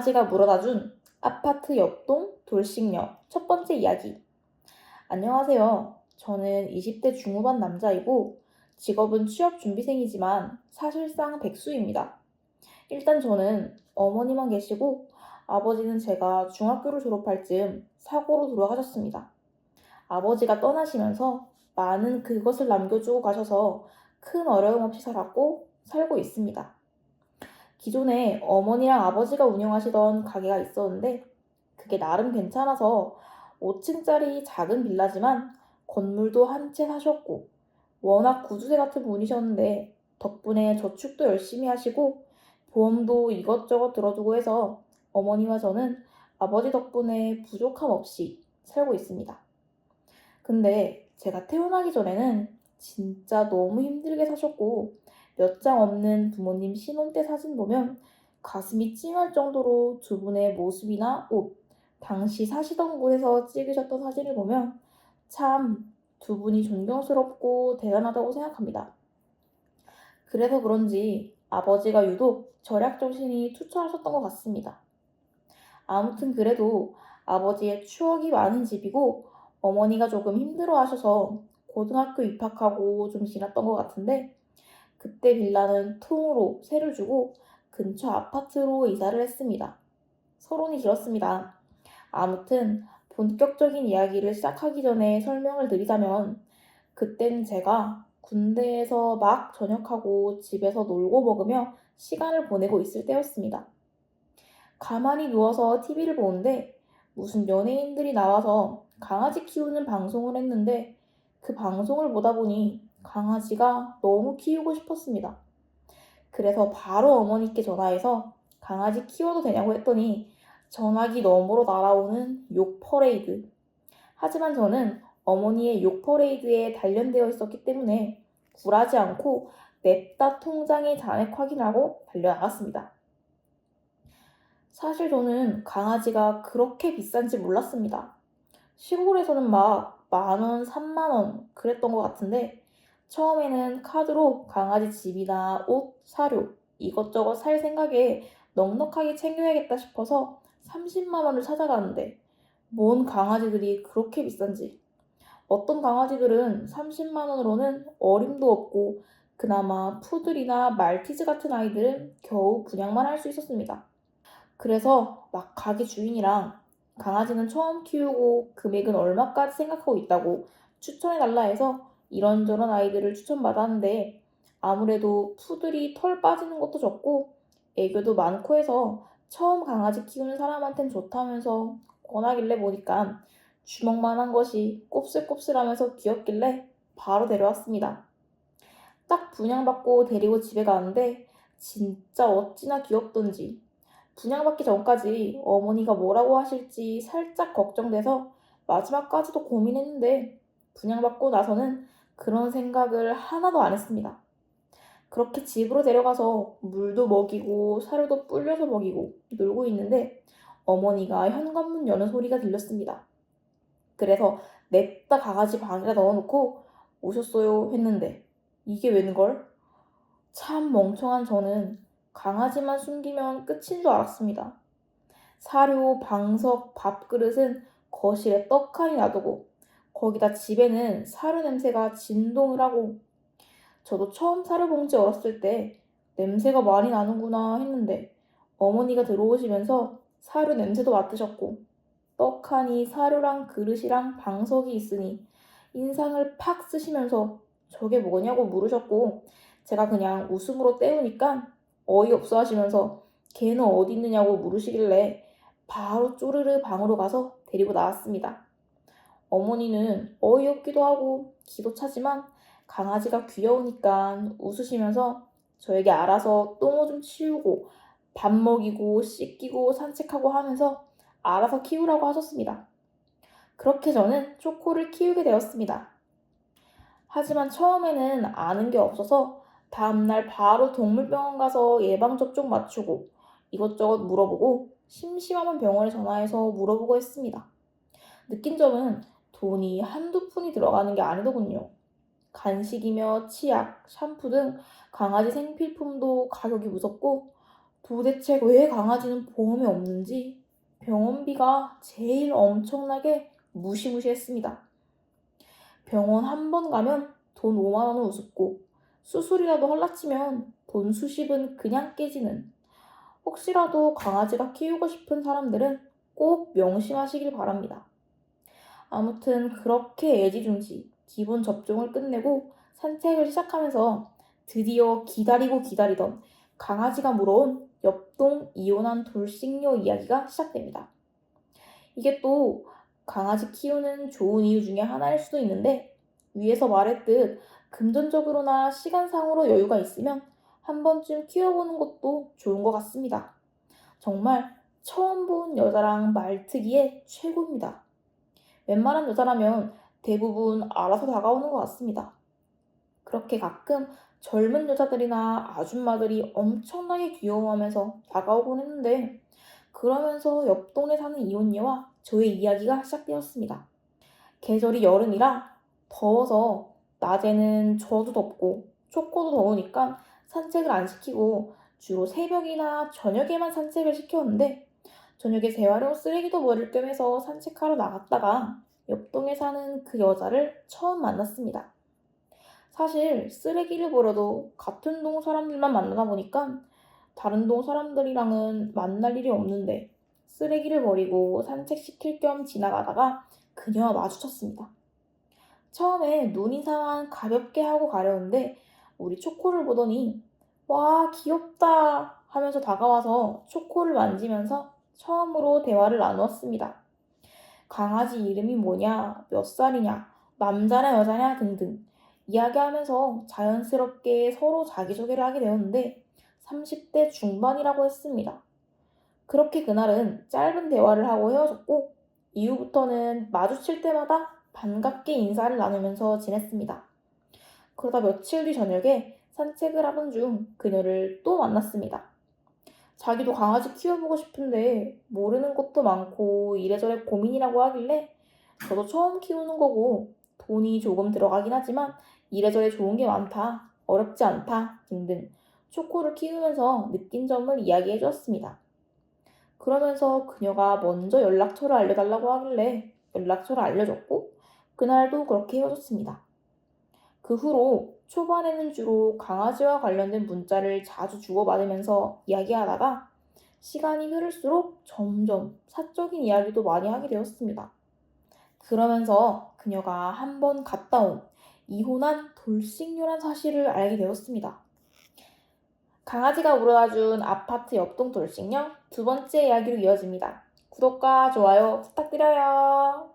강아지가 물어다 준 아파트 옆동 돌싱녀 첫 번째 이야기. 안녕하세요. 저는 20대 중후반 남자이고 직업은 취업 준비생이지만 사실상 백수입니다. 일단 저는 어머니만 계시고 아버지는 제가 중학교를 졸업할 즈음 사고로 돌아가셨습니다. 아버지가 떠나시면서 많은 그것을 남겨주고 가셔서 큰 어려움 없이 살았고 살고 있습니다. 기존에 어머니랑 아버지가 운영하시던 가게가 있었는데 그게 나름 괜찮아서 5층짜리 작은 빌라지만 건물도 한 채 사셨고 워낙 구두쇠 같은 분이셨는데 덕분에 저축도 열심히 하시고 보험도 이것저것 들어두고 해서 어머니와 저는 아버지 덕분에 부족함 없이 살고 있습니다. 근데 제가 태어나기 전에는 진짜 너무 힘들게 사셨고 몇 장 없는 부모님 신혼 때 사진 보면 가슴이 찡할 정도로 두 분의 모습이나 옷, 당시 사시던 곳에서 찍으셨던 사진을 보면 참 두 분이 존경스럽고 대단하다고 생각합니다. 그래서 그런지 아버지가 유독 절약 정신이 투철하셨던 것 같습니다. 아무튼 그래도 아버지의 추억이 많은 집이고 어머니가 조금 힘들어 하셔서 고등학교 입학하고 좀 지났던 것 같은데 그때 빌라는 통으로 세를 주고 근처 아파트로 이사를 했습니다. 서론이 길었습니다. 아무튼 본격적인 이야기를 시작하기 전에 설명을 드리자면 그때는 제가 군대에서 막 전역하고 집에서 놀고 먹으며 시간을 보내고 있을 때였습니다. 가만히 누워서 TV를 보는데 무슨 연예인들이 나와서 강아지 키우는 방송을 했는데 그 방송을 보다 보니 강아지가 너무 키우고 싶었습니다. 그래서 바로 어머니께 전화해서 강아지 키워도 되냐고 했더니 전화기 너머로 날아오는 욕 퍼레이드. 하지만 저는 어머니의 욕 퍼레이드에 단련되어 있었기 때문에 굴하지 않고 냅다 통장의 잔액 확인하고 달려나갔습니다. 사실 저는 강아지가 그렇게 비싼지 몰랐습니다. 시골에서는 막 10,000원, 30,000원 그랬던 것 같은데 처음에는 카드로 강아지 집이나 옷, 사료 이것저것 살 생각에 넉넉하게 챙겨야겠다 싶어서 30만 원을 찾아가는데 뭔 강아지들이 그렇게 비싼지. 어떤 강아지들은 30만 원으로는 어림도 없고 그나마 푸들이나 말티즈 같은 아이들은 겨우 분양만 할 수 있었습니다. 그래서 막 가게 주인이랑 강아지는 처음 키우고 금액은 얼마까지 생각하고 있다고 추천해달라 해서 이런저런 아이들을 추천받았는데 아무래도 푸들이 털 빠지는 것도 적고 애교도 많고 해서 처음 강아지 키우는 사람한텐 좋다면서 권하길래 보니까 주먹만한 것이 곱슬곱슬하면서 귀엽길래 바로 데려왔습니다. 딱 분양받고 데리고 집에 가는데 진짜 어찌나 귀엽던지 분양받기 전까지 어머니가 뭐라고 하실지 살짝 걱정돼서 마지막까지도 고민했는데 분양받고 나서는 그런 생각을 하나도 안 했습니다. 그렇게 집으로 데려가서 물도 먹이고 사료도 불려서 먹이고 놀고 있는데 어머니가 현관문 여는 소리가 들렸습니다. 그래서 냅다 강아지 방에다 넣어놓고 오셨어요 했는데 이게 웬걸? 참 멍청한 저는 강아지만 숨기면 끝인 줄 알았습니다. 사료, 방석, 밥그릇은 거실에 떡하니 놔두고 거기다 집에는 사료 냄새가 진동을 하고 저도 처음 사료 봉지 열었을 때 냄새가 많이 나는구나 했는데 어머니가 들어오시면서 사료 냄새도 맡으셨고 떡하니 사료랑 그릇이랑 방석이 있으니 인상을 팍 쓰시면서 저게 뭐냐고 물으셨고 제가 그냥 웃음으로 때우니까 어이없어 하시면서 걔는 어디 있느냐고 물으시길래 바로 쪼르르 방으로 가서 데리고 나왔습니다. 어머니는 어이없기도 하고 기도 차지만 강아지가 귀여우니까 웃으시면서 저에게 알아서 똥오줌 치우고 밥 먹이고 씻기고 산책하고 하면서 알아서 키우라고 하셨습니다. 그렇게 저는 초코를 키우게 되었습니다. 하지만 처음에는 아는 게 없어서 다음날 바로 동물병원 가서 예방접종 맞추고 이것저것 물어보고 심심하면 병원에 전화해서 물어보고 했습니다. 느낀 점은 돈이 한두 푼이 들어가는 게 아니더군요. 간식이며 치약, 샴푸 등 강아지 생필품도 가격이 무섭고 도대체 왜 강아지는 보험이 없는지 병원비가 제일 엄청나게 무시무시했습니다. 병원 한 번 가면 돈 5만 원은 우습고 수술이라도 할라치면 돈 수십은 그냥 깨지는, 혹시라도 강아지가 키우고 싶은 사람들은 꼭 명심하시길 바랍니다. 아무튼 그렇게 애지중지 기본 접종을 끝내고 산책을 시작하면서 드디어 기다리고 기다리던 강아지가 물어온 옆동 이혼한 돌싱녀 이야기가 시작됩니다. 이게 또 강아지 키우는 좋은 이유 중에 하나일 수도 있는데, 위에서 말했듯 금전적으로나 시간상으로 여유가 있으면 한 번쯤 키워보는 것도 좋은 것 같습니다. 정말 처음 본 여자랑 말트기에 최고입니다. 웬만한 여자라면 대부분 알아서 다가오는 것 같습니다. 그렇게 가끔 젊은 여자들이나 아줌마들이 엄청나게 귀여워하면서 다가오곤 했는데, 그러면서 옆 동네 사는 이혼녀와 저의 이야기가 시작되었습니다. 계절이 여름이라 더워서 낮에는 저도 덥고 초코도 더우니까 산책을 안 시키고 주로 새벽이나 저녁에만 산책을 시켰는데, 저녁에 재활용 쓰레기도 버릴 겸 해서 산책하러 나갔다가 옆 동에 사는 그 여자를 처음 만났습니다. 사실 쓰레기를 버려도 같은 동 사람들만 만나다 보니까 다른 동 사람들이랑은 만날 일이 없는데, 쓰레기를 버리고 산책시킬 겸 지나가다가 그녀와 마주쳤습니다. 처음에 눈인사만 가볍게 하고 가려는데 우리 초코를 보더니 "와, 귀엽다" 하면서 다가와서 초코를 만지면서 처음으로 대화를 나누었습니다. 강아지 이름이 뭐냐, 몇 살이냐, 남자냐 여자냐 등등 이야기하면서 자연스럽게 서로 자기소개를 하게 되었는데, 30대 중반이라고 했습니다. 그렇게 그날은 짧은 대화를 하고 헤어졌고, 이후부터는 마주칠 때마다 반갑게 인사를 나누면서 지냈습니다. 그러다 며칠 뒤 저녁에 산책을 하던 중 그녀를 또 만났습니다. 자기도 강아지 키워보고 싶은데 모르는 것도 많고 이래저래 고민이라고 하길래, 저도 처음 키우는 거고 돈이 조금 들어가긴 하지만 이래저래 좋은 게 많다, 어렵지 않다 등등 초코를 키우면서 느낀 점을 이야기해 주었습니다. 그러면서 그녀가 먼저 연락처를 알려달라고 하길래 연락처를 알려줬고, 그날도 그렇게 헤어졌습니다. 그 후로 초반에는 주로 강아지와 관련된 문자를 자주 주고받으면서 이야기하다가 시간이 흐를수록 점점 사적인 이야기도 많이 하게 되었습니다. 그러면서 그녀가 한 번 갔다 온 이혼한 돌싱녀란 사실을 알게 되었습니다. 강아지가 울어다준 아파트 옆동 돌싱녀 두 번째 이야기로 이어집니다. 구독과 좋아요 부탁드려요.